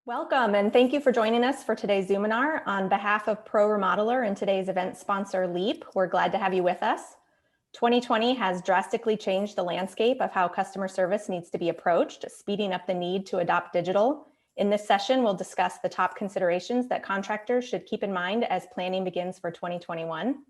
Welcome, and thank you for joining us for today's Zoominar. On behalf of Pro Remodeler and today's event sponsor, Leap, we're glad to have you with us. 2020 has drastically changed the landscape of how customer service needs to be approached, speeding up the need to adopt digital. In this session, we'll discuss the top considerations that contractors should keep in mind as planning begins for 2021.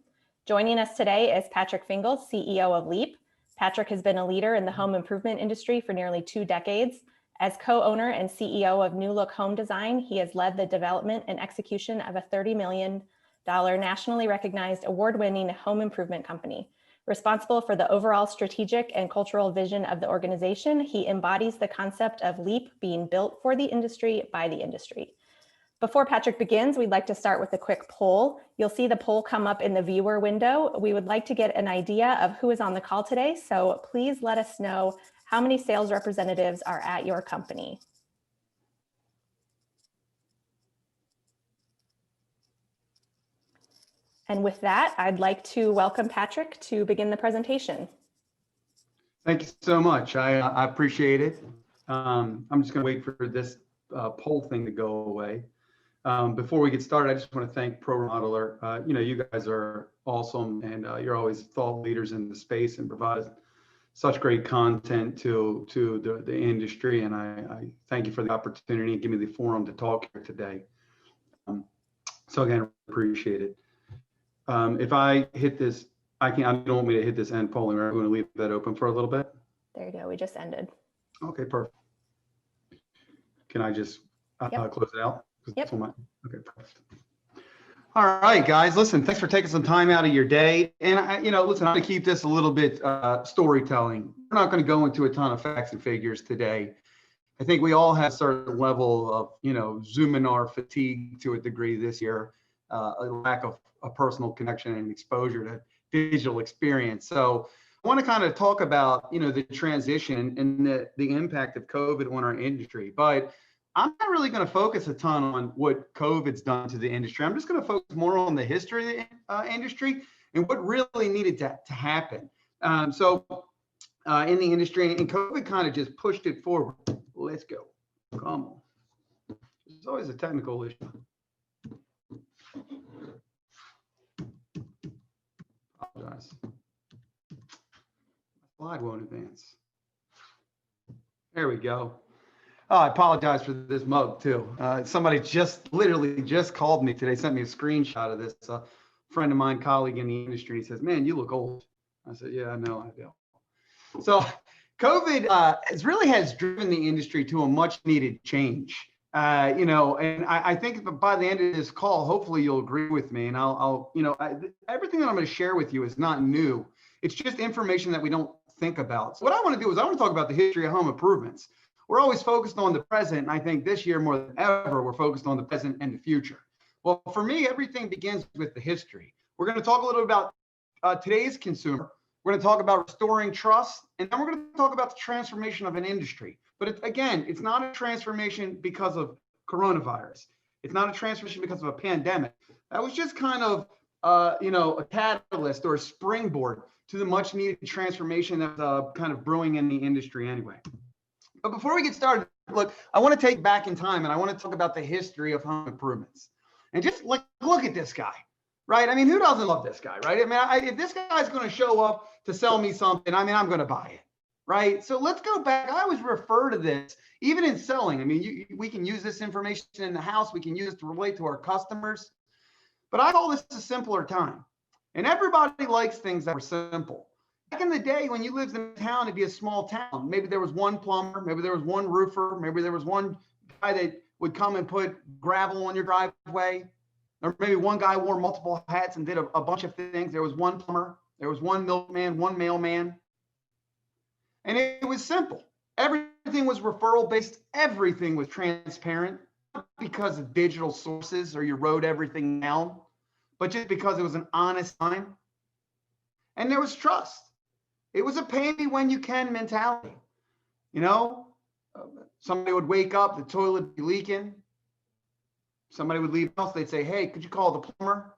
Joining us today is Patrick Fingles, CEO of Leap. Patrick has been a leader in the home improvement industry for nearly 2 decades. As co-owner and CEO of New Look Home Design, he has led the development and execution of a $30 million nationally recognized award-winning home improvement company. Responsible for the overall strategic and cultural vision of the organization, he embodies the concept of Leap being built for the industry by the industry. Before Patrick begins, we'd like to start with a quick poll. You'll see the poll come up in the viewer window. We would like to get an idea of who is on the call today, so please let us know how many sales representatives are at your company. And with that, I'd like to welcome Patrick to begin the presentation. Thank you so much. I appreciate it. I'm just going to wait for this poll thing to go away. Before we get started, I just want to thank Pro Remodeler. You guys are awesome, and you're always thought leaders in the space and provide such great content to the industry. And I thank you for the opportunity and give me the forum to talk here today. So again, appreciate it. If I hit this, I don't want me to hit this end polling, right? We're going to leave that open for a little bit. There you go. We just ended. Okay, perfect. Can I just close it out? Yep. Okay, perfect. All right, guys, listen, thanks for taking some time out of your day. And listen, I'm going to keep this a little bit storytelling. We're not going to go into a ton of facts and figures today. I think we all have a certain level of, Zoominar fatigue to a degree this year, a lack of a personal connection and exposure to digital experience. So I want to kind of talk about, the transition and the impact of COVID on our industry. But I'm not really going to focus a ton on what COVID's done to the industry. I'm just going to focus more on the history of the industry and what really needed to happen. In the industry, and COVID kind of just pushed it forward. Let's go. Come on. There's always a technical issue. Apologize. My slide won't advance. There we go. Oh, I apologize for this mug too. Somebody literally just called me today, sent me a screenshot of this. A friend of mine, colleague in the industry, he says, "Man, you look old." I said, "Yeah, I know, I do." So COVID has driven the industry to a much needed change. And I think by the end of this call, hopefully you'll agree with me. And everything that I'm going to share with you is not new. It's just information that we don't think about. So what I want to do is I want to talk about the history of home improvements. We're always focused on the present, and I think this year more than ever, we're focused on the present and the future. Well, for me, everything begins with the history. We're going to talk a little about today's consumer. We're going to talk about restoring trust, and then we're going to talk about the transformation of an industry. But it's not a transformation because of coronavirus. It's not a transformation because of a pandemic. That was just kind of, a catalyst or a springboard to the much needed transformation that's kind of brewing in the industry anyway. But before we get started, look, I want to take back in time and I want to talk about the history of home improvements. And just look at this guy, right? I mean, who doesn't love this guy, right? I mean, if this guy's going to show up to sell me something, I mean, I'm going to buy it, right? So let's go back. I always refer to this, even in selling. I mean, we can use this information in the house. We can use it to relate to our customers. But I call this a simpler time. And everybody likes things that are simple. Back in the day when you lived in a town, it'd be a small town. Maybe there was one plumber, maybe there was one roofer, maybe there was one guy that would come and put gravel on your driveway, or maybe one guy wore multiple hats and did a bunch of things. There was one plumber, there was one milkman, one mailman. And it was simple. Everything was referral based. Everything was transparent, not because of digital sources or you wrote everything down, but just because it was an honest time. And there was trust. It was a pay me when you can mentality. Somebody would wake up, the toilet would be leaking. Somebody would leave the house, they'd say, "Hey, could you call the plumber?"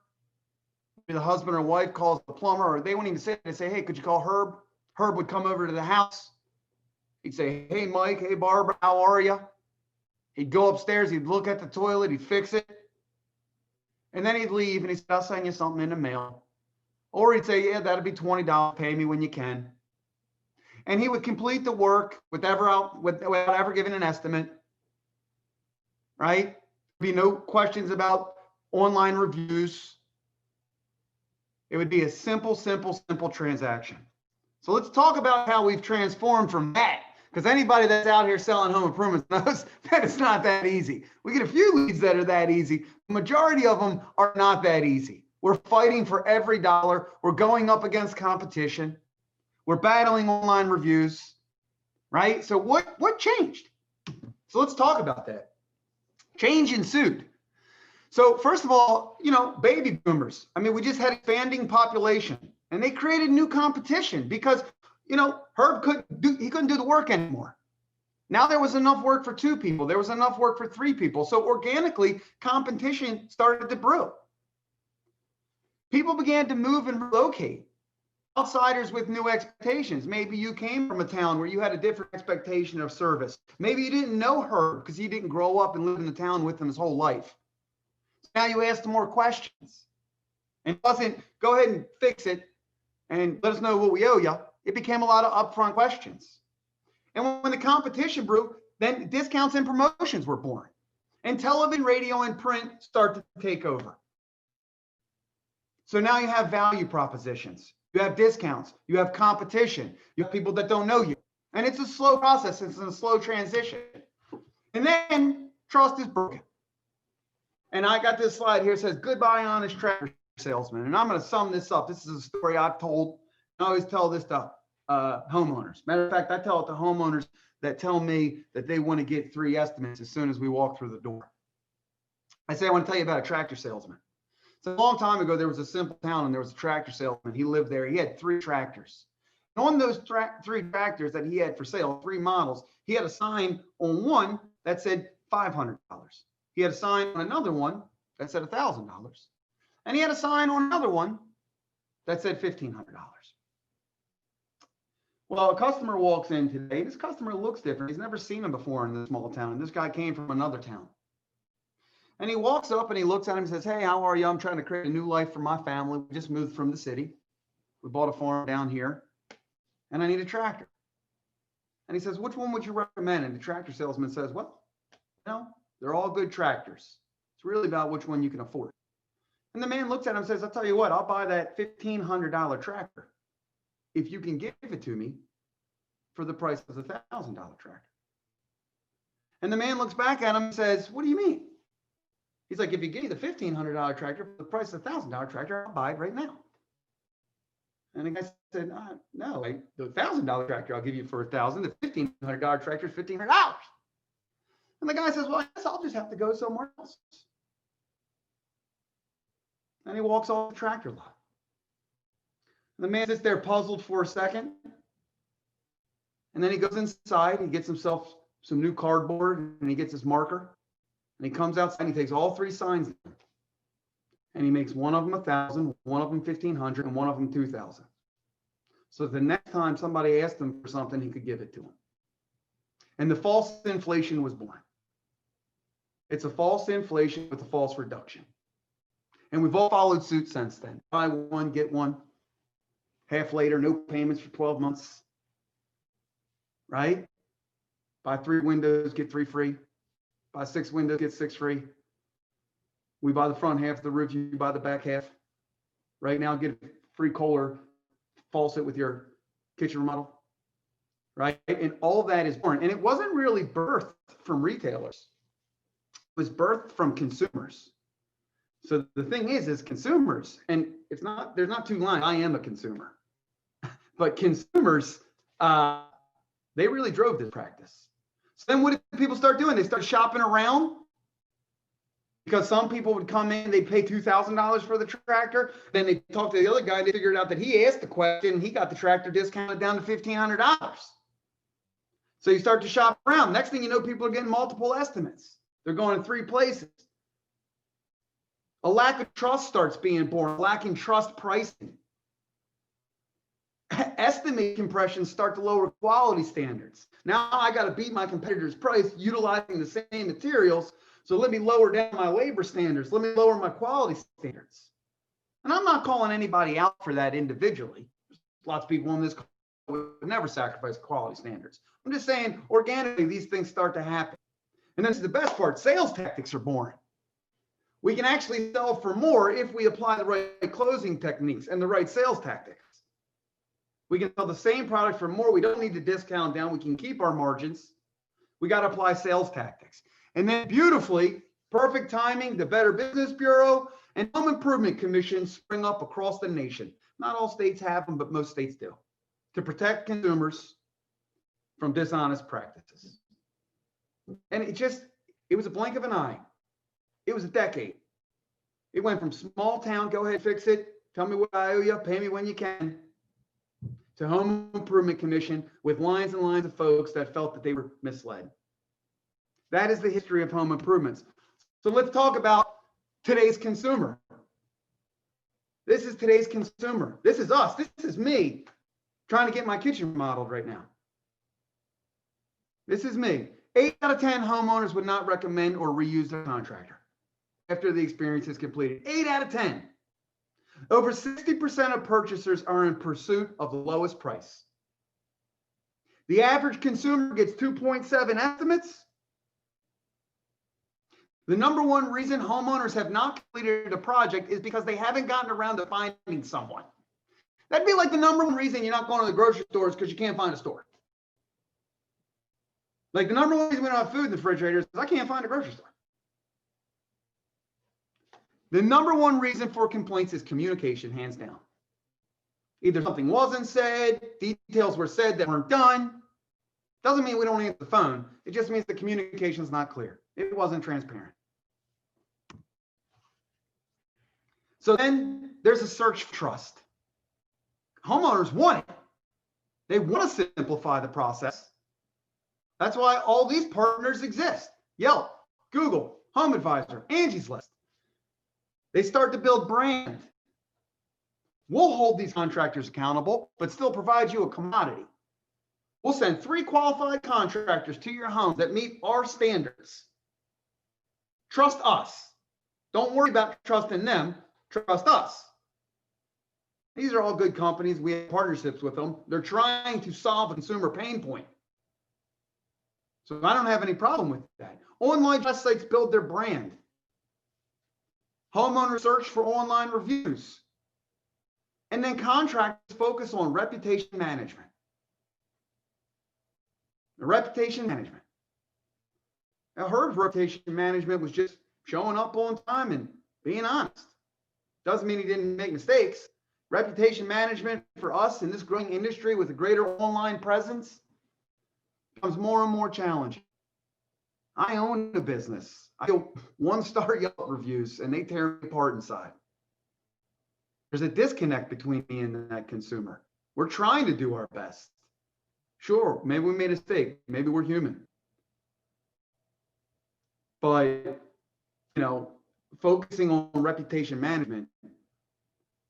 Maybe the husband or wife calls the plumber, or they wouldn't even say it. They'd say, "Hey, could you call Herb?" Herb would come over to the house. He'd say, "Hey, Mike, hey, Barbara, how are you?" He'd go upstairs, he'd look at the toilet, he'd fix it, and then he'd leave and he said, I'll send you something in the mail. Or he'd say, yeah, that'll be $20, pay me when you can. And he would complete the work without ever giving an estimate, right? There'd be no questions about online reviews. It would be a simple transaction. So let's talk about how we've transformed from that, because anybody that's out here selling home improvements knows that it's not that easy. We get a few leads that are that easy. The majority of them are not that easy. We're fighting for every dollar. We're going up against competition. We're battling online reviews, right? So what changed? So let's talk about that. Change ensued. So first of all, baby boomers. I mean, we just had expanding population, and they created new competition because, Herb couldn't do the work anymore. Now there was enough work for 2 people. There was enough work for 3 people. So organically, competition started to brew. People began to move and relocate. Outsiders with new expectations. Maybe you came from a town where you had a different expectation of service. Maybe you didn't know Herb because he didn't grow up and live in the town with him his whole life. So now you asked more questions. And it wasn't, go ahead and fix it and let us know what we owe you. It became a lot of upfront questions. And when the competition grew, then discounts and promotions were born. And television, radio, and print start to take over. So now you have value propositions. You have discounts, you have competition, you have people that don't know you. And it's a slow process, it's a slow transition. And then trust is broken. And I got this slide here that says, goodbye, honest tractor salesman. And I'm going to sum this up. This is a story I've told. I always tell this to homeowners. Matter of fact, I tell it to homeowners that tell me that they want to get 3 estimates as soon as we walk through the door. I say, I want to tell you about a tractor salesman. So a long time ago, there was a simple town and there was a tractor salesman. He lived there. He had 3 tractors. And on those 3 tractors that he had for sale, 3 models, he had a sign on one that said $500. He had a sign on another one that said $1,000. And he had a sign on another one that said $1,500. Well, a customer walks in today. This customer looks different. He's never seen him before in this small town. And this guy came from another town. And he walks up and he looks at him and says, hey, how are you? I'm trying to create a new life for my family. We just moved from the city. We bought a farm down here and I need a tractor. And he says, which one would you recommend? And the tractor salesman says, well, they're all good tractors. It's really about which one you can afford. And the man looks at him and says, I'll tell you what, I'll buy that $1,500 tractor if you can give it to me for the price of the $1,000 tractor. And the man looks back at him and says, what do you mean? He's like, if you give me the $1,500 tractor for the price of the $1,000 tractor, I'll buy it right now. And the guy said, no, the $1,000 tractor I'll give you for $1,000. The $1,500 tractor is $1,500. And the guy says, well, I guess I'll just have to go somewhere else. And he walks off the tractor lot. And the man sits there puzzled for a second. And then he goes inside, he gets himself some new cardboard and he gets his marker. And he comes outside and he takes all 3 signs down. And he makes one of them 1,000, one of them 1,500, and one of them 2,000. So the next time somebody asked him for something, he could give it to him. And the false inflation was born. It's a false inflation with a false reduction. And we've all followed suit since then. Buy one, get one. Half later, no payments for 12 months. Right? Buy 3 windows, get 3 free. Buy 6 windows, get 6 free. We buy the front half of the roof, you buy the back half. Right now, get a free Kohler faucet with your kitchen remodel. Right? And all that is born. And it wasn't really birthed from retailers. It was birthed from consumers. So the thing is consumers, and there's not 2 lines. I am a consumer. But consumers, they really drove this practice. So then what did people start doing? They started shopping around because some people would come in, they'd pay $2,000 for the tractor. Then they talked to the other guy, they figured out that he asked the question, he got the tractor discounted down to $1,500. So you start to shop around. Next thing you know, people are getting multiple estimates. They're going to 3 places. A lack of trust starts being born, lacking trust pricing. estimate compressions start to lower quality standards. Now I got to beat my competitor's price utilizing the same materials. So let me lower down my labor standards. Let me lower my quality standards. And I'm not calling anybody out for that individually. Lots of people on this call would never sacrifice quality standards. I'm just saying organically, these things start to happen. And then the best part, sales tactics are born. We can actually sell for more if we apply the right closing techniques and the right sales tactics. We can sell the same product for more. We don't need to discount down. We can keep our margins. We got to apply sales tactics. And then beautifully, perfect timing, the Better Business Bureau and home improvement commissions spring up across the nation. Not all states have them, but most states do, to protect consumers from dishonest practices. And it was a blink of an eye. It was a decade. It went from small town, go ahead, fix it, tell me what I owe you, pay me when you can, to home improvement commission with lines and lines of folks that felt that they were misled. That is the history of home improvements. So let's talk about today's consumer. This is today's consumer. This is us. This is me trying to get my kitchen remodeled right now. This is me. 8 out of 10 homeowners would not recommend or reuse their contractor after the experience is completed. 8 out of 10. Over 60% of purchasers are in pursuit of the lowest price. The average consumer gets 2.7 estimates. The number one reason homeowners have not completed a project is because they haven't gotten around to finding someone. That'd be like the number one reason you're not going to the grocery store is because you can't find a store. Like the number one reason we don't have food in the refrigerator is I can't find a grocery store. The number one reason for complaints is communication, hands down. Either something wasn't said, details were said that weren't done. Doesn't mean we don't answer the phone. It just means the communication is not clear. It wasn't transparent. So then there's a search for trust. Homeowners want it. They want to simplify the process. That's why all these partners exist. Yelp, Google, Home Advisor, Angie's List. They start to build brand. We'll hold these contractors accountable, but still provide you a commodity. We'll send 3 qualified contractors to your home that meet our standards. Trust us. Don't worry about trusting them. Trust us. These are all good companies. We have partnerships with them. They're trying to solve a consumer pain point. So I don't have any problem with that. Online trust sites build their brand. Homeowners search for online reviews. And then contractors focus on reputation management. The reputation management. I heard reputation management was just showing up on time and being honest. Doesn't mean he didn't make mistakes. Reputation management for us in this growing industry with a greater online presence becomes more and more challenging. I own a business. I get 1-star Yelp reviews and they tear me apart inside. There's a disconnect between me and that consumer. We're trying to do our best. Sure, maybe we made a mistake. Maybe we're human. But, focusing on reputation management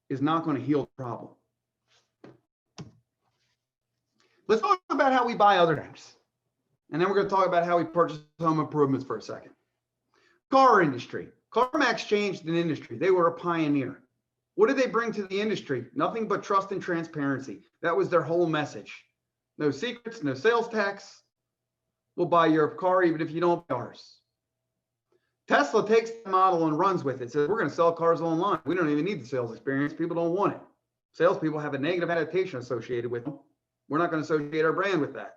is not going to heal the problem. Let's talk about how we buy other things. And then we're going to talk about how we purchase home improvements for a second. Car industry. CarMax changed an industry. They were a pioneer. What did they bring to the industry? Nothing but trust and transparency. That was their whole message. No secrets, no sales tax. We'll buy your car even if you don't buy ours. Tesla takes the model and runs with it. Says we're going to sell cars online. We don't even need the sales experience. People don't want it. Salespeople have a negative adaptation associated with them. We're not going to associate our brand with that.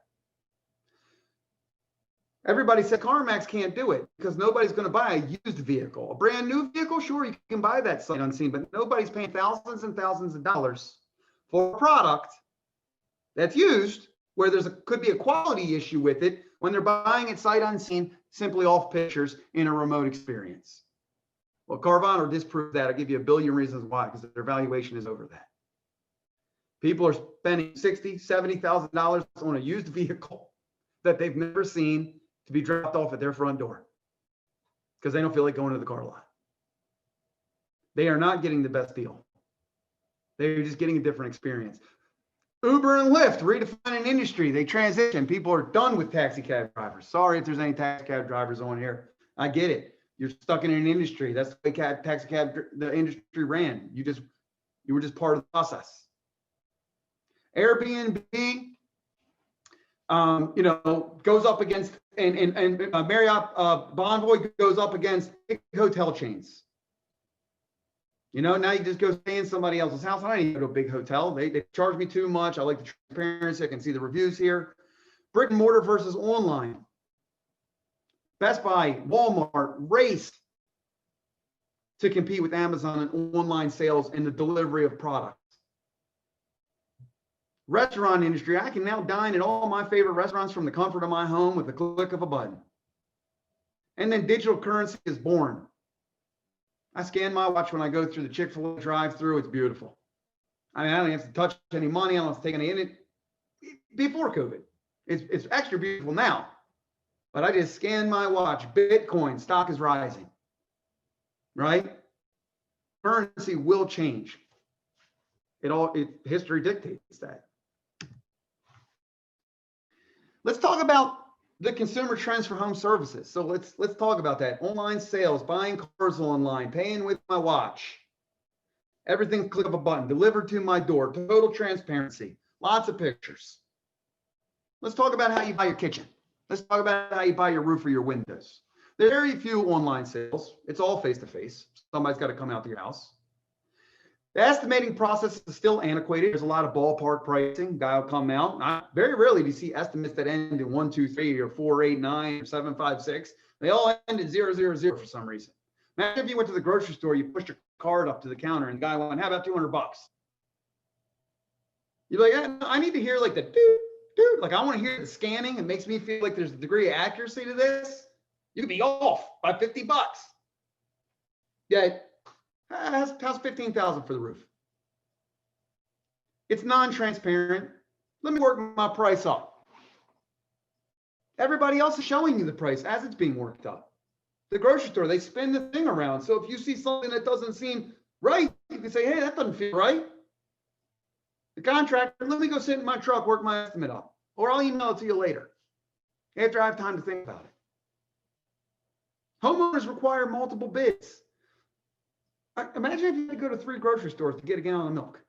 Everybody said CarMax can't do it because nobody's going to buy a used vehicle. A brand new vehicle, sure, you can buy that sight unseen, but nobody's paying thousands and thousands of dollars for a product that's used where could be a quality issue with it when they're buying it sight unseen, simply off pictures in a remote experience. Well, Carvana disproved that. I'll give you a billion reasons why, because their valuation is over that. People are spending $60,000, $70,000 on a used vehicle that they've never seen to be dropped off at their front door because they don't feel like going to the car lot. They are not getting the best deal. They're just getting a different experience. Uber and Lyft redefine an industry. They transition. People are done with taxi cab drivers. Sorry if there's any taxi cab drivers on here. I get it. You're stuck in an industry. That's the way taxi cab the industry ran. You were just part of the process. Airbnb, goes up against and Marriott Bonvoy goes up against big hotel chains. Now you just go stay in somebody else's house. I don't need to go to a big hotel. They charge me too much. I like the transparency. I can see the reviews here. Brick and mortar versus online. Best Buy, Walmart race to compete with Amazon and online sales and the delivery of products. Restaurant industry, I can now dine at all my favorite restaurants from the comfort of my home with the click of a button. And then digital currency is born. I scan my watch when I go through the Chick-fil-A drive-through. It's beautiful. I mean, I don't have to touch any money. I don't have to take any in it. Before COVID, it's extra beautiful now. But I just scan my watch. Bitcoin stock is rising, right? Currency will change. History dictates that. Let's talk about the consumer trends for home services. So let's talk about that. Online sales, buying cars online, paying with my watch. Everything click of a button, delivered to my door, total transparency, lots of pictures. Let's talk about how you buy your kitchen. Let's talk about how you buy your roof or your windows. There are very few online sales. It's all face-to-face. Somebody's got to come out to your house. The estimating process is still antiquated. There's a lot of ballpark pricing. Guy will come out. Very rarely do you see estimates that end in 1, 2, 3, or 4, 8, 9, or 7, 5, 6. They all end in 0, 0, 0 for some reason. Imagine if you went to the grocery store, you pushed your card up to the counter, and the guy went, "How about $200?" You're like, I need to hear like the dude. Like I want to hear the scanning. It makes me feel like there's a degree of accuracy to this. You could be off by $50. Yeah. How's $15,000 for the roof? It's non-transparent. Let me work my price up. Everybody else is showing you the price as it's being worked up. The grocery store, they spin the thing around. So if you see something that doesn't seem right, you can say, "Hey, that doesn't feel right." The contractor, "Let me go sit in my truck, work my estimate up, or I'll email it to you later after I have time to think about it." Homeowners require multiple bids. Imagine if you had to go to 3 grocery stores to get a gallon of milk.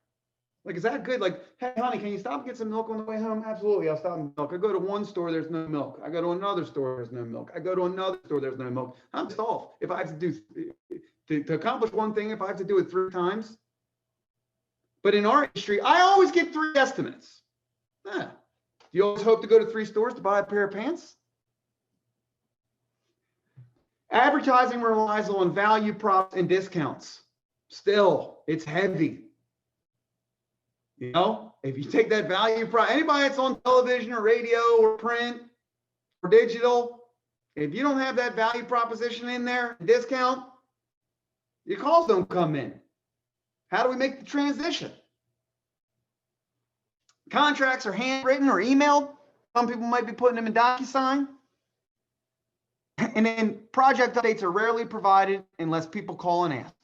Like, is that good? Like, "Hey, honey, can you stop and get some milk on the way home?" "Absolutely, I'll stop and milk." I go to one store, there's no milk. I go to another store, there's no milk. I go to another store, there's no milk. I'm pissed off if I have to to accomplish one thing, if I have to do it 3 times. But in our industry, I always get 3 estimates. Do you always hope to go to 3 stores to buy a pair of pants? Advertising relies on value props and discounts. Still, it's heavy. If you take that value prop, anybody that's on television or radio or print or digital, if you don't have that value proposition in there, discount, your calls don't come in. How do we make the transition? Contracts are handwritten or emailed. Some people might be putting them in DocuSign. And then project updates are rarely provided unless people call and ask.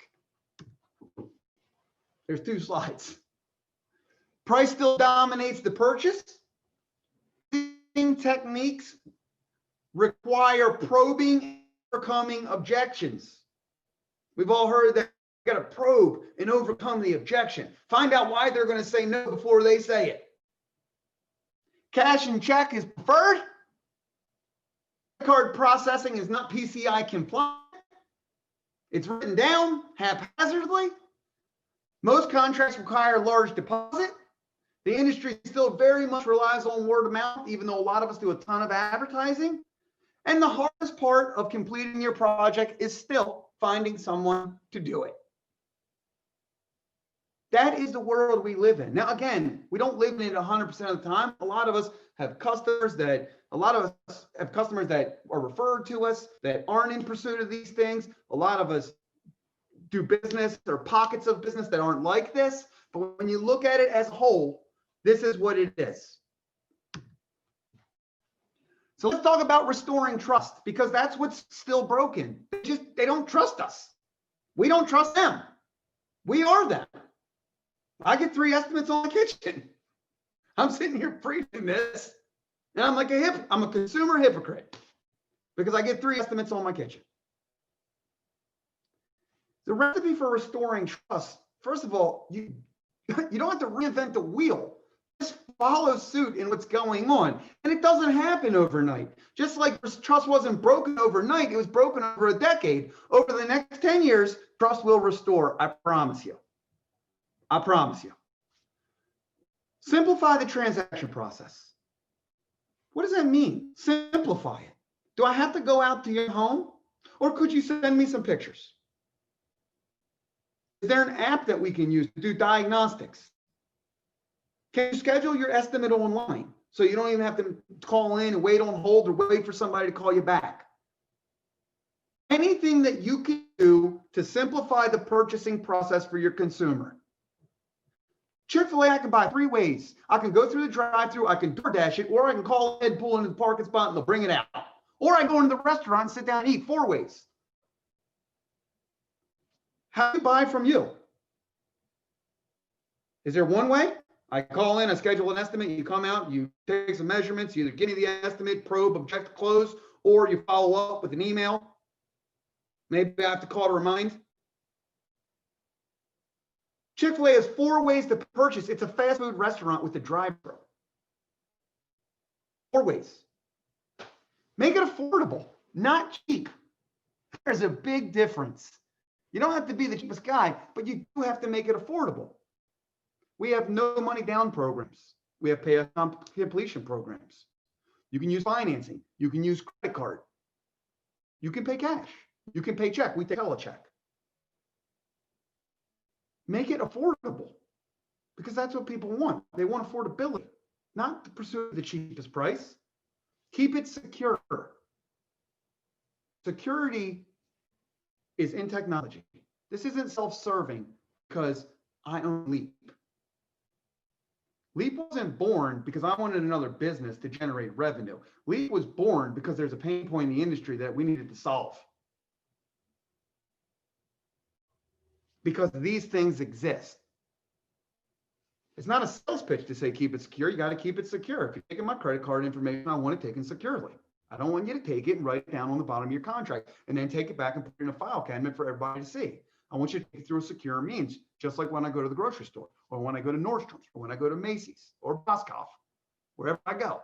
There's 2 slides. Price still dominates the purchase. Techniques require probing and overcoming objections. We've all heard that you got to probe and overcome the objection. Find out why they're going to say no before they say it. Cash and check is preferred. Card processing is not PCI compliant. It's written down haphazardly. Most contracts require a large deposit. The industry still very much relies on word of mouth, even though a lot of us do a ton of advertising. And the hardest part of completing your project is still finding someone to do it. That is the world we live in. Now, again, we don't live in it 100% of the time. A lot of us have customers that are referred to us that aren't in pursuit of these things. A lot of us do business or pockets of business that aren't like this. But when you look at it as a whole, this is what it is. So let's talk about restoring trust, because that's what's still broken. They don't trust us. We don't trust them. We are them. I get 3 estimates on the kitchen. I'm sitting here preaching this, and I'm like I'm a consumer hypocrite because I get 3 estimates on my kitchen. The recipe for restoring trust, first of all, you don't have to reinvent the wheel. Just follow suit in what's going on. And it doesn't happen overnight. Just like trust wasn't broken overnight, it was broken over a decade. Over the next 10 years, trust will restore. I promise you. I promise you. Simplify the transaction process. What does that mean? Simplify it. Do I have to go out to your home? Or could you send me some pictures? Is there an app that we can use to do diagnostics? Can you schedule your estimate online so you don't even have to call in and wait on hold or wait for somebody to call you back? Anything that you can do to simplify the purchasing process for your consumer. Chick-fil-A, I can buy 3 ways. I can go through the drive-thru, I can DoorDash it, or I can call ahead, pull into the parking spot, and they'll bring it out. Or I go into the restaurant and sit down and eat 4 ways. How do I buy from you? Is there one way? I call in, I schedule an estimate, you come out, you take some measurements, you either give me the estimate, probe, object, close, or you follow up with an email. Maybe I have to call to remind. Chick-fil-A has 4 ways to purchase. It's a fast food restaurant with a drive-thru. 4 ways. Make it affordable, not cheap. There's a big difference. You don't have to be the cheapest guy, but you do have to make it affordable. We have no money down programs. We have pay on completion programs. You can use financing. You can use credit card. You can pay cash. You can pay check. We take telecheck. Make it affordable because that's what people want. They want affordability, not the pursuit of the cheapest price. Keep it secure. Security is in technology. This isn't self-serving because I own Leap. Leap wasn't born because I wanted another business to generate revenue. Leap was born because there's a pain point in the industry that we needed to solve. Because these things exist. It's not a sales pitch to say keep it secure. You got to keep it secure. If you're taking my credit card information, I want it taken securely. I don't want you to take it and write it down on the bottom of your contract and then take it back and put it in a file cabinet for everybody to see. I want you to take it through a secure means, just like when I go to the grocery store or when I go to Nordstrom's or when I go to Macy's or Boscoff, wherever I go.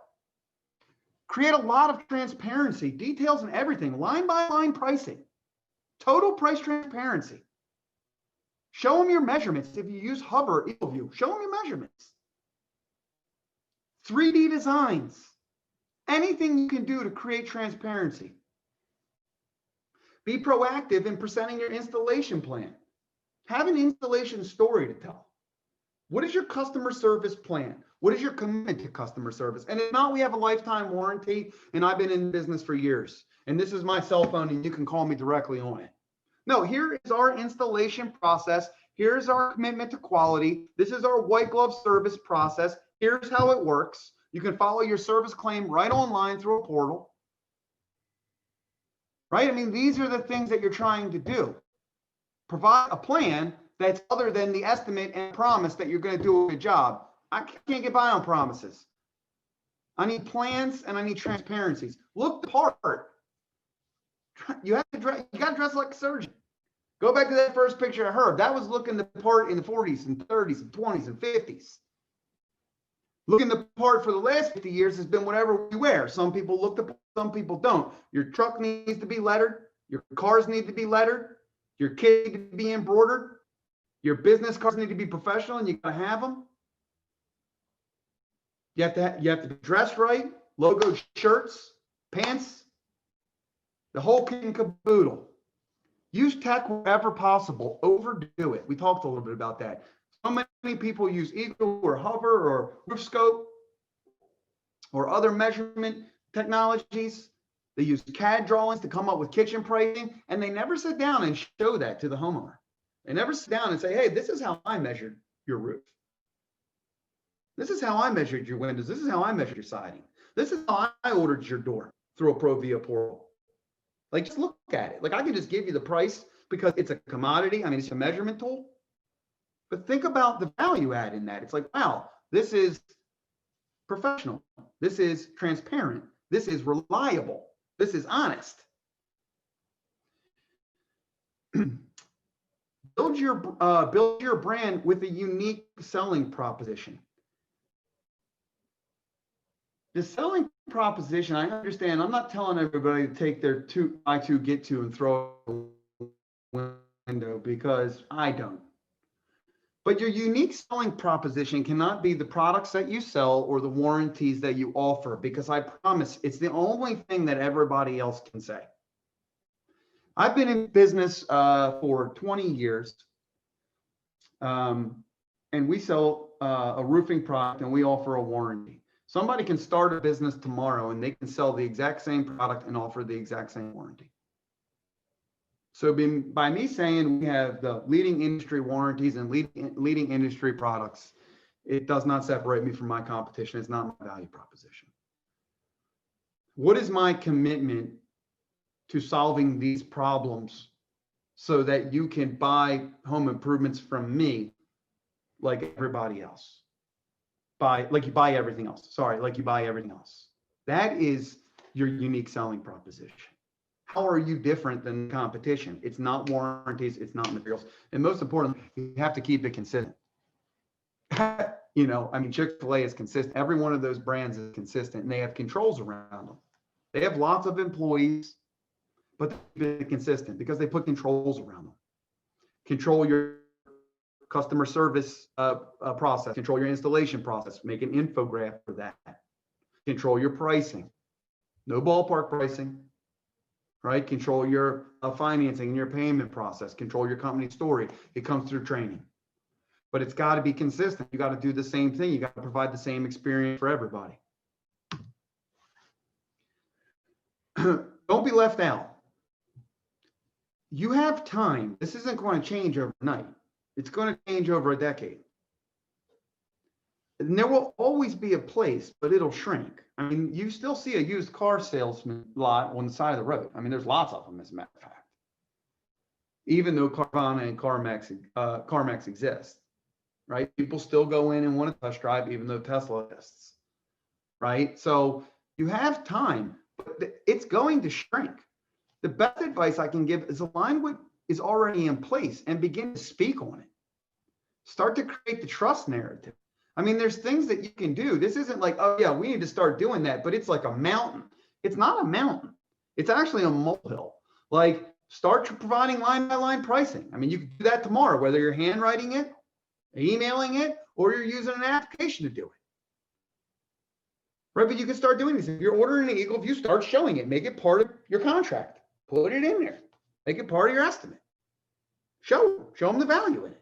Create a lot of transparency, details and everything, line by line pricing, total price transparency. Show them your measurements. If you use Hover, EagleView, show them your measurements. 3D designs. Anything you can do to create transparency. Be proactive in presenting your installation plan. Have an installation story to tell. What is your customer service plan? What is your commitment to customer service? And if not, we have a lifetime warranty, and I've been in business for years. And this is my cell phone, and you can call me directly on it. No, here is our installation process. Here's our commitment to quality. This is our white glove service process. Here's how it works. You can follow your service claim right online through a portal. Right? I mean, these are the things that you're trying to do. Provide a plan that's other than the estimate and promise that you're going to do a good job. I can't get by on promises. I need plans and I need transparencies. Look the part. You have to dress, you got to dress like a surgeon. Go back to that first picture of Herb. That was looking the part in the 40s and 30s and 20s and 50s. Looking the part for the last 50 years has been whatever we wear. Some people look the part, some people don't. Your truck needs to be lettered. Your cars need to be lettered. Your kid need to be embroidered. Your business cards need to be professional, and you got to have them. You have to be dressed right. Logo shirts, pants, the whole kit and caboodle. Use tech wherever possible. Overdo it. We talked a little bit about that. So many people use Eagle or Hover or Roof Scope or other measurement technologies. They use CAD drawings to come up with kitchen pricing, and they never sit down and show that to the homeowner. They never sit down and say, hey, this is how I measured your roof. This is how I measured your windows. This is how I measured your siding. This is how I ordered your door through a Pro Via portal. Like, just look at it. Like, I can just give you the price because it's a commodity. I mean, it's a measurement tool. But think about the value add in that. It's like, wow, this is professional. This is transparent. This is reliable. This is honest. Build your brand with a unique selling proposition. The selling proposition, I understand. I'm not telling everybody to take their buy two, get two and throw it out the window, because I don't. But your unique selling proposition cannot be the products that you sell or the warranties that you offer, because I promise it's the only thing that everybody else can say. I've been in business for 20 years, and we sell a roofing product and we offer a warranty. Somebody can start a business tomorrow and they can sell the exact same product and offer the exact same warranty. So by me saying we have the leading industry warranties and leading industry products, it does not separate me from my competition. It's not my value proposition. What is my commitment to solving these problems so that you can buy home improvements from me like everybody else? Like you buy everything else. Sorry, like you buy everything else. That is your unique selling proposition. How are you different than the competition? It's not warranties, it's not materials. And most importantly, you have to keep it consistent. You know, I mean, Chick-fil-A is consistent. Every one of those brands is consistent, and they have controls around them. They have lots of employees, but they're consistent because they put controls around them. Control your customer service process, control your installation process, make an infographic for that. Control your pricing. No ballpark pricing. Right? Control your financing and your payment process. Control your company story. It comes through training. But it's got to be consistent. You got to do the same thing. You got to provide the same experience for everybody. Don't be left out. You have time. This isn't going to change overnight. It's going to change over a decade. And there will always be a place, but it'll shrink. I mean, you still see a used car salesman lot on the side of the road. I mean, there's lots of them, as a matter of fact. Even though Carvana and CarMax exist, right? People still go in and want to test drive, even though Tesla exists, right? So you have time, but it's going to shrink. The best advice I can give is align with is already in place and begin to speak on it. Start to create the trust narrative. I mean, there's things that you can do. This isn't like, oh yeah, we need to start doing that, but it's like a mountain. It's not a mountain. It's actually a molehill. Like, start providing line by line pricing. I mean, you can do that tomorrow, whether you're handwriting it, emailing it, or you're using an application to do it. Right, but you can start doing this. If you're ordering an Eagle View, start showing it. Make it part of your contract. Put it in there. Make it part of your estimate. Show them the value in it.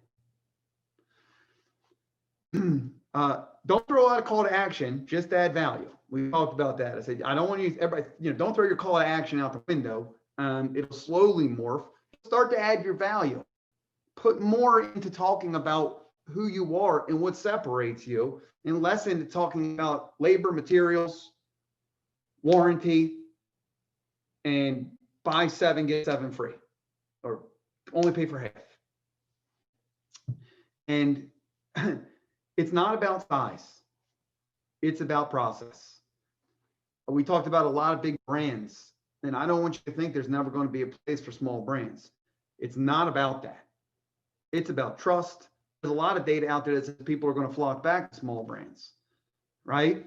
Don't throw out a call to action, just add value. We talked about that. I said, I don't want you, everybody, don't throw your call to action out the window. It'll slowly morph. Start to add your value. Put more into talking about who you are and what separates you, and less into talking about labor, materials, warranty, and buy 7, get 7 free, or only pay for half. And it's not about size. It's about process. We talked about a lot of big brands, and I don't want you to think there's never going to be a place for small brands. It's not about that. It's about trust. There's a lot of data out there that says people are going to flock back to small brands, right?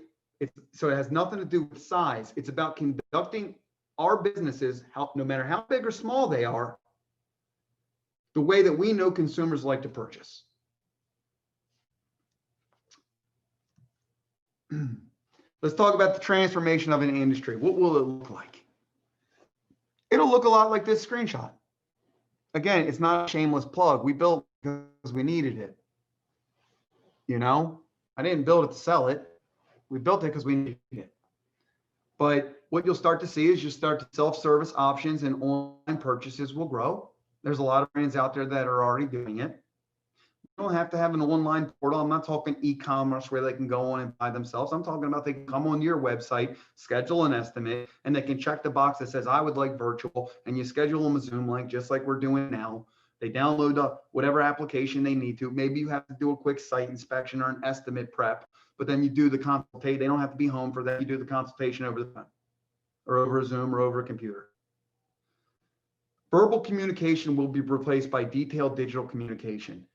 So it has nothing to do with size. It's about conducting our businesses, no matter how big or small they are, the way that we know consumers like to purchase. Let's talk about the transformation of an industry. What will it look like? It'll look a lot like this screenshot. Again, it's not a shameless plug. We built because we needed it. I didn't build it to sell it. We built it because we needed it. But what you'll start to see is self-service options and online purchases will grow. There's a lot of brands out there that are already doing it. You don't have to have an online portal. I'm not talking e-commerce where they can go on and buy themselves. I'm talking about they can come on your website, schedule an estimate, and they can check the box that says, I would like virtual, and you schedule them a Zoom link just like we're doing now They download whatever application they need to. Maybe you have to do a quick site inspection or an estimate prep, but then you do the consultation. They don't have to be home for that. You do the consultation over the phone or over a Zoom or over a computer. Verbal communication will be replaced by detailed digital communication.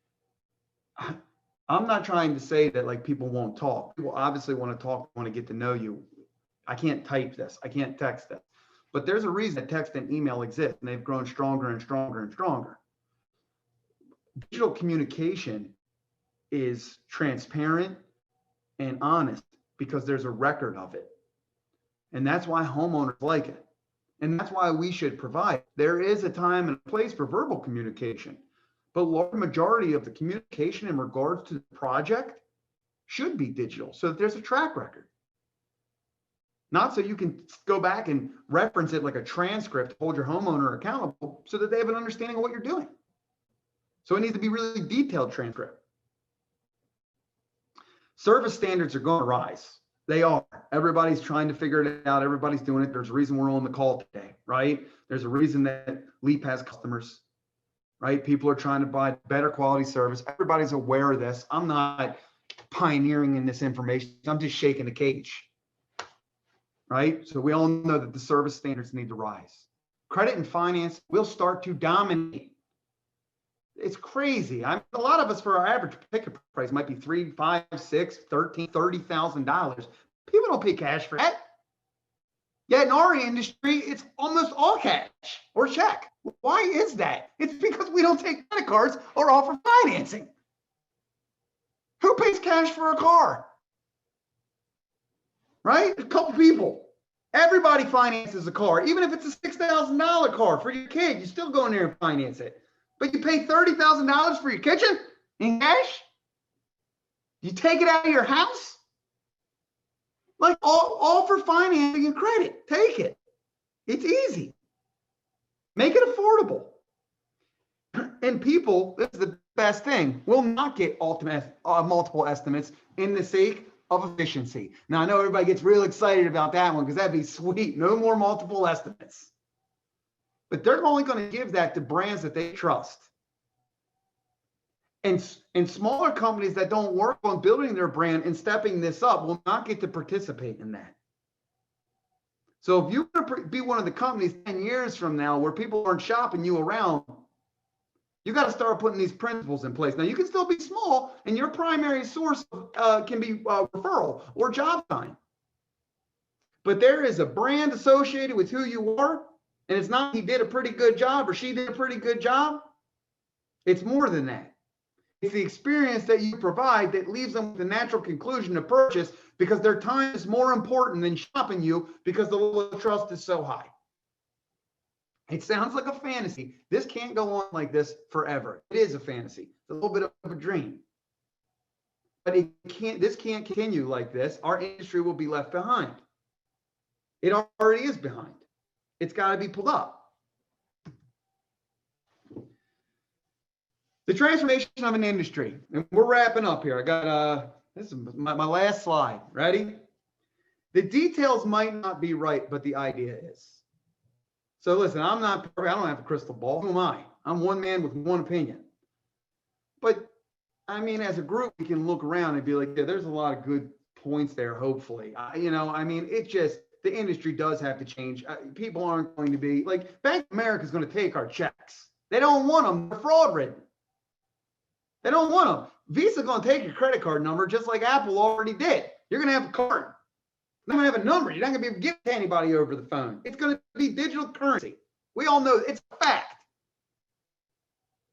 I'm not trying to say that like people won't talk. People obviously want to talk, want to get to know you. I can't type this. I can't text this. But there's a reason that text and email exist, and they've grown stronger and stronger and stronger. Digital communication is transparent and honest because there's a record of it. And that's why homeowners like it. And that's why we should provide. There is a time and a place for verbal communication, but large majority of the communication in regards to the project should be digital so that there's a track record. Not so you can go back and reference it like a transcript, hold your homeowner accountable so that they have an understanding of what you're doing. So it needs to be really detailed transcript. Service standards are going to rise. They are. Everybody's trying to figure it out. Everybody's doing it. There's a reason we're on the call today, right? There's a reason that Leap has customers, right? People are trying to buy better quality service. Everybody's aware of this. I'm not pioneering in this information. I'm just shaking the cage, right? So we all know that the service standards need to rise. Credit and finance will start to dominate. It's crazy. I mean, a lot of us for our average ticket price might be $3, $5, $6, $13, $30,000. People don't pay cash for that. Yet in our industry, it's almost all cash or check. Why is that? It's because we don't take credit cards or offer financing. Who pays cash for a car? Right? A couple people. Everybody finances a car. Even if it's a $6,000 car for your kid, you still go in there and finance it. But you pay $30,000 for your kitchen in cash? You take it out of your house? Like all for financing and credit. Take it. It's easy. Make it affordable. And people, this is the best thing, will not get multiple estimates in the sake of efficiency. Now, I know everybody gets real excited about that one because that'd be sweet. No more multiple estimates. But they're only going to give that to brands that they trust. And smaller companies that don't work on building their brand and stepping this up will not get to participate in that. So if you want to be one of the companies 10 years from now where people aren't shopping you around, you got to start putting these principles in place. Now, you can still be small, and your primary source can be referral or job time. But there is a brand associated with who you are, and it's not he did a pretty good job or she did a pretty good job. It's more than that. It's the experience that you provide that leaves them with the natural conclusion to purchase because their time is more important than shopping you because the level of trust is so high. It sounds like a fantasy. This can't go on like this forever. It is a fantasy. It's a little bit of a dream. But this can't continue like this. Our industry will be left behind. It already is behind. It's got to be pulled up. The transformation of an industry, and we're wrapping up here. I got this is my last slide. Ready? The details might not be right, but the idea is. So listen, I'm not perfect. I don't have a crystal ball. Who am I? I'm one man with one opinion. But I mean, as a group, we can look around and be like, yeah, there's a lot of good points there. Hopefully, I mean, it just. The industry does have to change. People aren't going to be like Bank of America is going to take our checks. They don't want them. They're fraud ridden. They don't want them. Visa is going to take your credit card number just like Apple already did. You're going to have a card. You're going to have a number. You're not going to be able to give it to anybody over the phone. It's going to be digital currency. We all know it's a fact.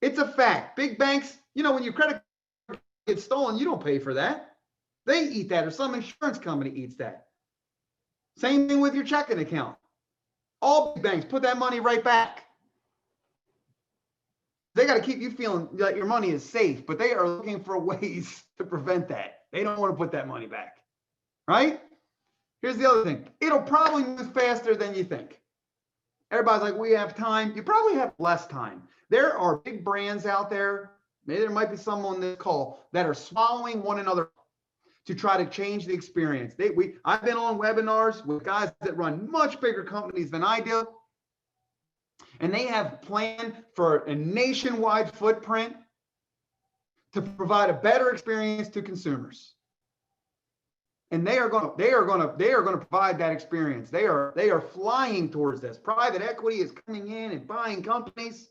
It's a fact. Big banks, when your credit card gets stolen, you don't pay for that. They eat that or some insurance company eats that. Same thing with your checking account. All big banks put that money right back. They got to keep you feeling like your money is safe, but they are looking for ways to prevent that. They don't want to put that money back, right? Here's the other thing. It'll probably move faster than you think. Everybody's like, we have time. You probably have less time. There are big brands out there. Maybe there might be some on this call that are swallowing one another to try to change the experience. I've been on webinars with guys that run much bigger companies than I do. And they have planned for a nationwide footprint to provide a better experience to consumers. And they are going to provide that experience. They are flying towards this. Private equity is coming in and buying companies.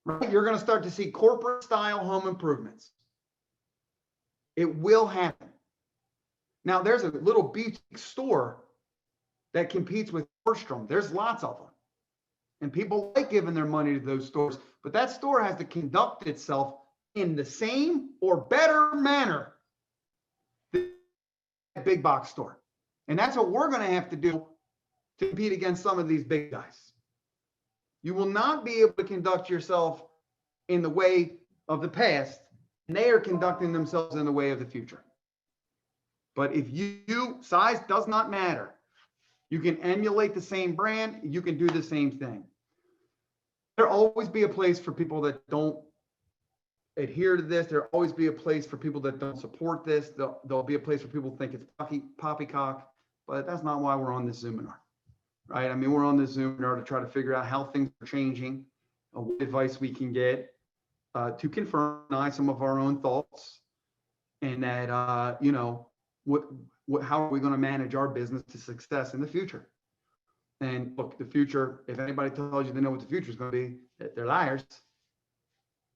Right? You're going to start to see corporate style home improvements. It will happen. Now, there's a little boutique store that competes with Nordstrom. There's lots of them. And people like giving their money to those stores, but that store has to conduct itself in the same or better manner than a big box store. And that's what we're going to have to do to compete against some of these big guys. You will not be able to conduct yourself in the way of the past, and they are conducting themselves in the way of the future. But if size does not matter. You can emulate the same brand. You can do the same thing. There'll always be a place for people that don't adhere to this. There'll always be a place for people that don't support this. There'll be a place for people who think it's poppycock, but that's not why we're on this Zoominar, right? I mean, we're on this Zoominar to try to figure out how things are changing, what advice we can get to confirm some of our own thoughts, and that, how are we going to manage our business to success in the future? And look, the future, if anybody tells you they know what the future is going to be, they're liars,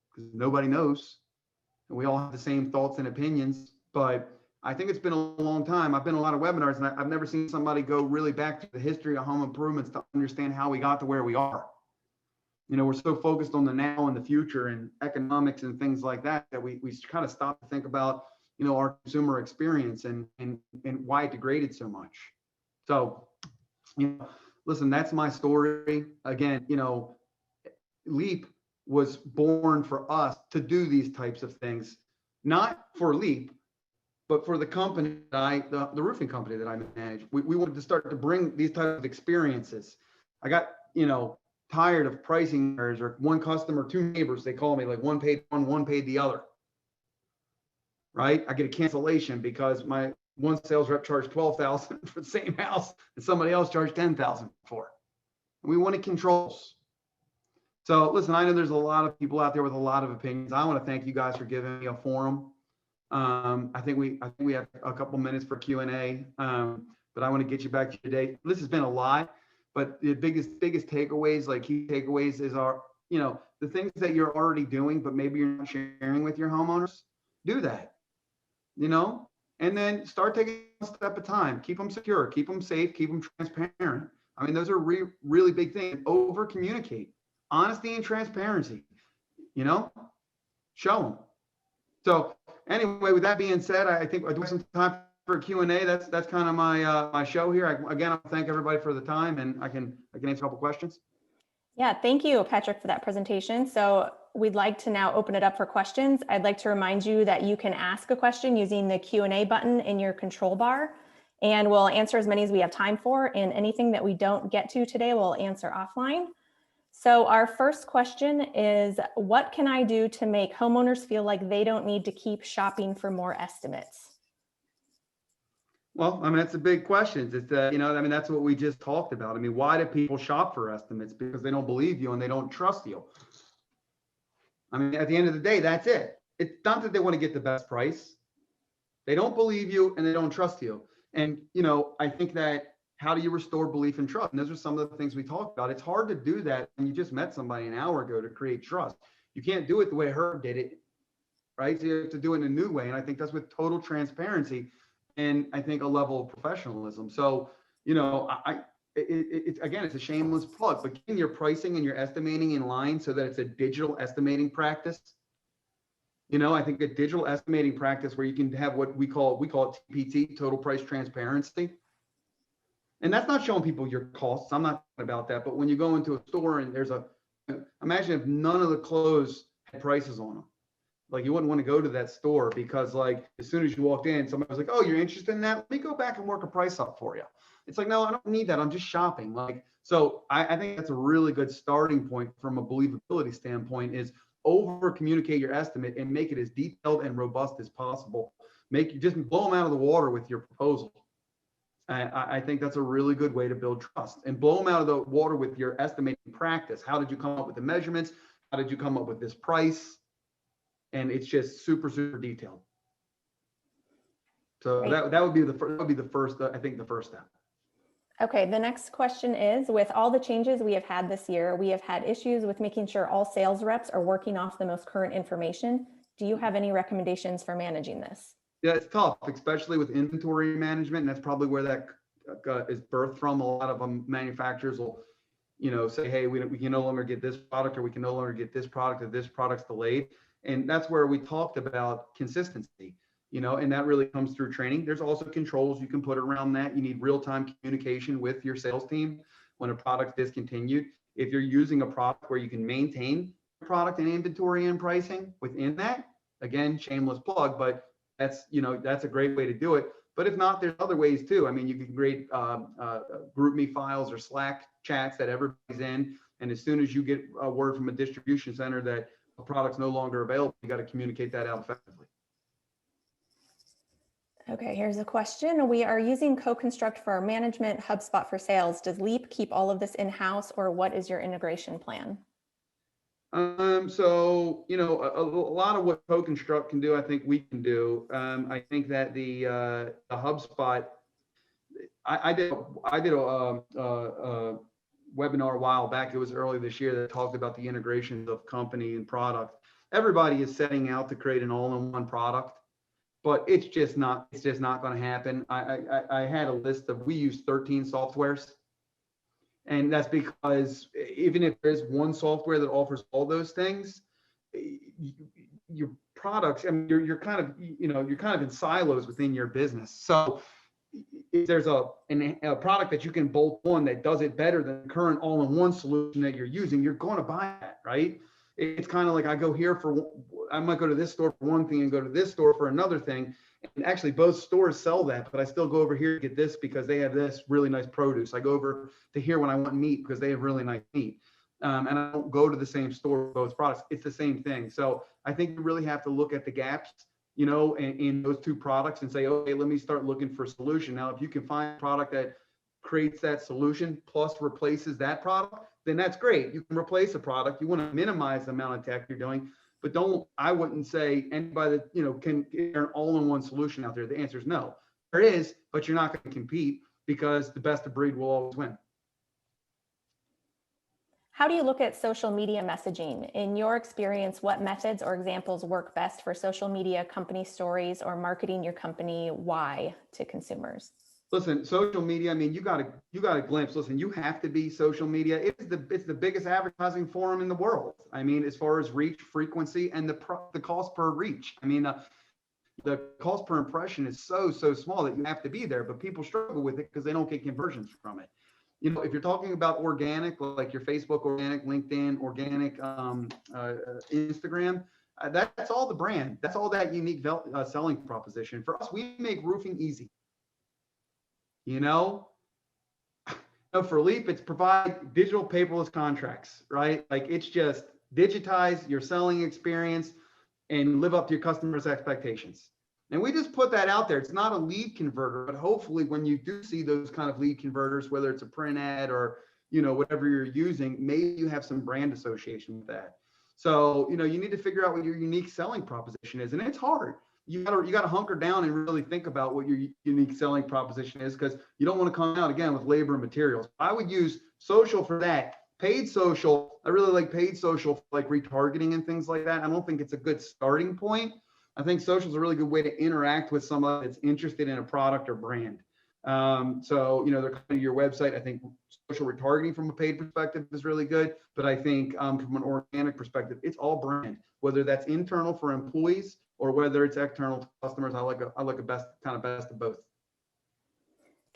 because nobody knows. And we all have the same thoughts and opinions. But I think it's been a long time. I've been in a lot of webinars, and I've never seen somebody go really back to the history of home improvements to understand how we got to where we are. You know, we're so focused on the now and the future and economics and things like that, that we kind of stop to think about, you know, our consumer experience and why it degraded so much. So, you know, listen, that's my story. Again, you know, Leap was born for us to do these types of things, not for Leap, but for the company that the roofing company that I manage. We wanted to start to bring these types of experiences. I got, you know, tired of pricing errors, or one customer, two neighbors, they call me, like one paid one paid the other. Right? I get a cancellation because my one sales rep charged $12,000 for the same house and somebody else charged $10,000 for it. And we wanted controls. So listen, I know there's a lot of people out there with a lot of opinions. I want to thank you guys for giving me a forum. I think we have a couple minutes for Q&A, but I want to get you back to your day. This has been a lot, but the biggest takeaways, like key takeaways, is you know, the things that you're already doing, but maybe you're not sharing with your homeowners. Do that. You know, and then start taking one step at a time. Keep them secure, keep them safe, keep them transparent. I mean, those are really big things. Over communicate, honesty and transparency, you know, show them. So anyway, with that being said, I think I do have some time for a Q&A. That's kind of my show here. Again, I'll thank everybody for the time, and I can answer a couple questions. Yeah, thank you, Patrick, for that presentation. So we'd like to now open it up for questions. I'd like to remind you that you can ask a question using the Q&A button in your control bar, and we'll answer as many as we have time for, and anything that we don't get to today, we'll answer offline. So our first question is, what can I do to make homeowners feel like they don't need to keep shopping for more estimates? Well, I mean, that's a big question. It's you know, I mean, that's what we just talked about. I mean, why do people shop for estimates? Because they don't believe you and they don't trust you. I mean, at the end of the day, that's it. It's not that they want to get the best price. They don't believe you and they don't trust you. And, you know, I think that, how do you restore belief and trust? And those are some of the things we talked about. It's hard to do that when you just met somebody an hour ago to create trust. You can't do it the way Herb did it, right? So you have to do it in a new way. And I think that's with total transparency and I think a level of professionalism. So, you know, again, it's a shameless plug, but getting your pricing and your estimating in line so that it's a digital estimating practice. You know, I think a digital estimating practice where you can have what we call it TPT, total price transparency. And that's not showing people your costs. I'm not about that. But when you go into a store and imagine if none of the clothes had prices on them. Like, you wouldn't want to go to that store because, like, as soon as you walked in, somebody was like, oh, you're interested in that? Let me go back and work a price up for you. It's like, no, I don't need that. I'm just shopping. Like, so I think that's a really good starting point from a believability standpoint, is over communicate your estimate and make it as detailed and robust as possible. Just blow them out of the water with your proposal. I think that's a really good way to build trust and blow them out of the water with your estimating practice. How did you come up with the measurements? How did you come up with this price? And it's just super, super detailed. So Great. that would be the first, I think the first step. Okay, the next question is, with all the changes we have had this year, we have had issues with making sure all sales reps are working off the most current information. Do you have any recommendations for managing this? Yeah, it's tough, especially with inventory management. And that's probably where that is birthed from. A lot of them manufacturers will, say, hey, we can no longer get this product, or we can no longer get this product, or this product's delayed. And that's where we talked about consistency, and that really comes through training. There's also controls you can put around that. You need real-time communication with your sales team when a product's discontinued. If you're using a product where you can maintain product and inventory and pricing within that, again, shameless plug, but that's a great way to do it. But if not, there's other ways too. I mean, you can create GroupMe files or Slack chats that everybody's in. And as soon as you get a word from a distribution center that a product's no longer available, you got to communicate that out effectively. Okay, here's a question. We are using Co-Construct for our management, HubSpot for sales. Does Leap keep all of this in-house, or what is your integration plan? So, a lot of what Co-Construct can do, I think we can do. I think that the HubSpot, I did a webinar a while back. It was early this year that talked about the integrations of company and product. Everybody is setting out to create an all-in-one product, but it's just not going to happen. I had a list of, we use 13 softwares. And that's because even if there's one software that offers all those things, your products, I mean, you're kind of in silos within your business. So if there's a product that you can bolt on that does it better than the current all-in-one solution that you're using, you're going to buy that, right? It's kind of like I might go to this store for one thing and go to this store for another thing. And actually both stores sell that, but I still go over here to get this because they have this really nice produce. I go over to here when I want meat because they have really nice meat. And I don't go to the same store for both products. It's the same thing. So I think you really have to look at the gaps, in those two products and say, okay, let me start looking for a solution. Now, if you can find a product that creates that solution plus replaces that product, then that's great. You can replace a product. You want to minimize the amount of tech you're doing. But I wouldn't say anybody that, can get an all-in-one solution out there. The answer is no. There is, but you're not going to compete because the best of breed will always win. How do you look at social media messaging? In your experience, what methods or examples work best for social media company stories or marketing your company why to consumers? Listen, social media, I mean, you got a glimpse. Listen, you have to be social media. It's the biggest advertising forum in the world. I mean, as far as reach, frequency, and the cost per reach. I mean, the cost per impression is so small that you have to be there, but people struggle with it because they don't get conversions from it. If you're talking about organic, like your Facebook organic, LinkedIn organic, Instagram, that's all the brand. That's all that unique selling proposition. For us, we make roofing easy. For Leap, it's provide digital paperless contracts, right? Like it's just digitize your selling experience and live up to your customers' expectations. And we just put that out there. It's not a lead converter, but hopefully when you do see those kind of lead converters, whether it's a print ad or, whatever you're using, maybe you have some brand association with that. So, you need to figure out what your unique selling proposition is. And it's hard. You gotta hunker down and really think about what your unique selling proposition is, because you don't want to come out again with labor and materials. I would use social for that. Paid social, I really like paid social for like retargeting and things like that. I don't think it's a good starting point. I think social is a really good way to interact with somebody that's interested in a product or brand. So, they're coming to your website. I think social retargeting from a paid perspective is really good, but I think from an organic perspective, it's all brand, whether that's internal for employees or whether it's external to customers. I like a best of both.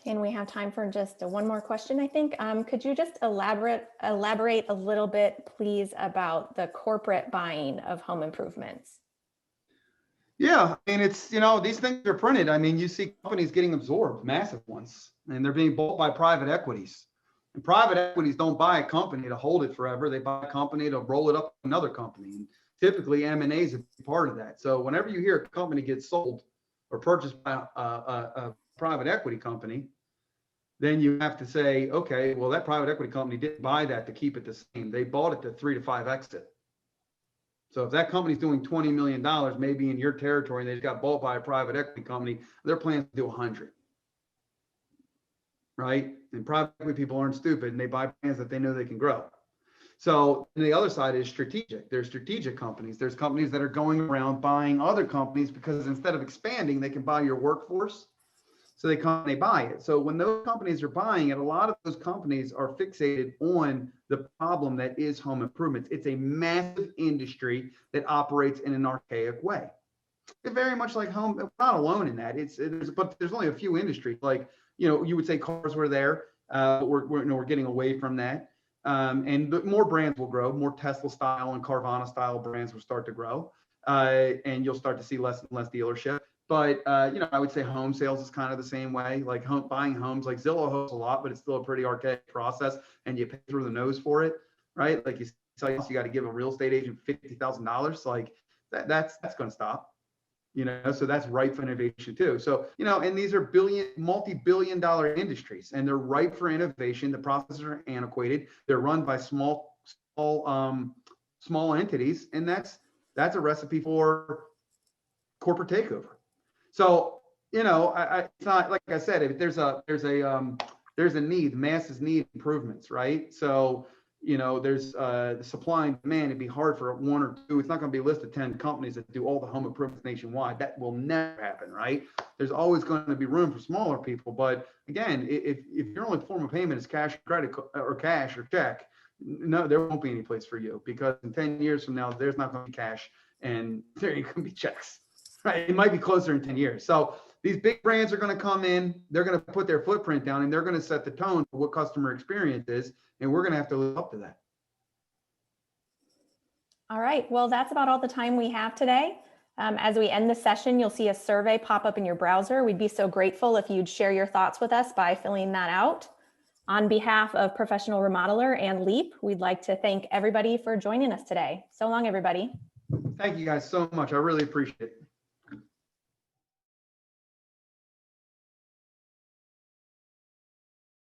Can we have time for just one more question, I think? Could you just elaborate a little bit, please, about the corporate buying of home improvements? Yeah, I mean, it's, these things are printed. I mean, you see companies getting absorbed, massive ones, and they're being bought by private equities. And private equities don't buy a company to hold it forever. They buy a company to roll it up to another company. And typically M&A is a part of that. So whenever you hear a company gets sold or purchased by a private equity company, then you have to say, okay, well, that private equity company didn't buy that to keep it the same. They bought it to 3 to 5 exit. So if that company's doing $20 million, maybe in your territory, and they just got bought by a private equity company, their plan to do 100. Right? And private equity people aren't stupid, and they buy plans that they know they can grow. So the other side is strategic. There's strategic companies. There's companies that are going around buying other companies because instead of expanding, they can buy your workforce. So they come and they buy it. So when those companies are buying it, a lot of those companies are fixated on the problem that is home improvements. It's a massive industry that operates in an archaic way. It's very much like home. We're not alone in that. But there's only a few industries. Like, you would say cars were there. We're getting away from that. And more brands will grow. More Tesla style and Carvana style brands will start to grow. And you'll start to see less and less dealership. But, I would say home sales is kind of the same way, like buying homes, like Zillow hosts a lot, but it's still a pretty archaic process and you pay through the nose for it, right? Like you got to give a real estate agent $50,000. Like that's going to stop, so that's ripe for innovation too. So, and these are multi-billion dollar industries and they're ripe for innovation. The processes are antiquated. They're run by small entities. And that's a recipe for corporate takeover. So, it's not, like I said, if there's a need, masses need improvements, right? So, there's the supply and demand. It'd be hard for one or two. It's not going to be a list of 10 companies that do all the home improvements nationwide. That will never happen, right? There's always going to be room for smaller people. But again, if your only form of payment is cash, credit, or cash or check, no, there won't be any place for you, because in 10 years from now, there's not going to be cash and there ain't going to be checks. Right. It might be closer in 10 years. So these big brands are going to come in, they're going to put their footprint down, and they're going to set the tone for what customer experience is. And we're going to have to live up to that. All right. Well, that's about all the time we have today. As we end the session, you'll see a survey pop up in your browser. We'd be so grateful if you'd share your thoughts with us by filling that out. On behalf of Professional Remodeler and LEAP, we'd like to thank everybody for joining us today. So long, everybody. Thank you guys so much. I really appreciate it.